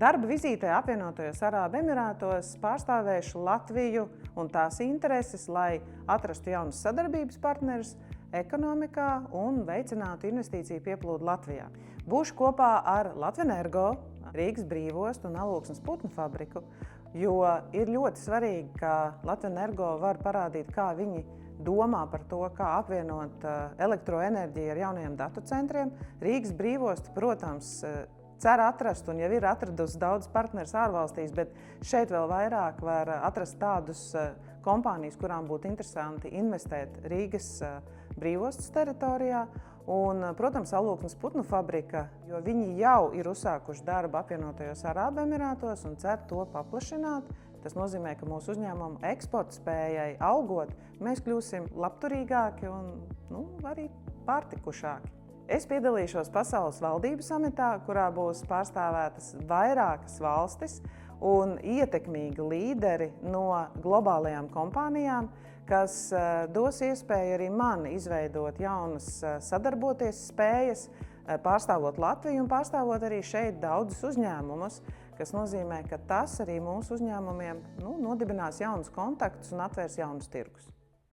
Darba vizītē apvienotajos Arābu Emirātos pārstāvēšu Latviju un tās intereses, lai atrastu jaunus sadarbības partnerus ekonomikā un veicinātu investīciju pieplūdu Latvijā. Būšu kopā ar Latvenergo, Rīgas brīvostu un Alūksnes putnu fabriku, jo ir ļoti svarīgi, ka Latvenergo var parādīt, kā viņi domā par to, kā apvienot elektroenerģiju ar jaunajiem datu centriem. Rīgas brīvostu, protams, cer atrast un jau ir atradusi daudz partnerus ārvalstīs, bet šeit vēl vairāk var atrast tādus kompānijas, kurām būtu interesanti investēt Rīgas brīvostas teritorijā. Un, protams, Alūksnes putnu fabrika, jo viņi jau ir uzsākuši darbu apvienotajos Arābu Emirātos un cer to paplašināt. Tas nozīmē, ka mūsu uzņēmumu eksporta spējai augot, mēs kļūsim labturīgāki un arī pārtikušāki. Es piedalīšos Pasaules valdību samitā, kurā būs pārstāvētas vairākas valstis un ietekmīgi līderi no globālajām kompānijām, kas dos iespēju arī man izveidot jaunas sadarboties spējas, pārstāvot Latviju un pārstāvot arī šeit daudzus uzņēmumus, kas nozīmē, ka tas arī mūsu uzņēmumiem nodibinās jaunus kontaktus un atvērs jaunus tirgus.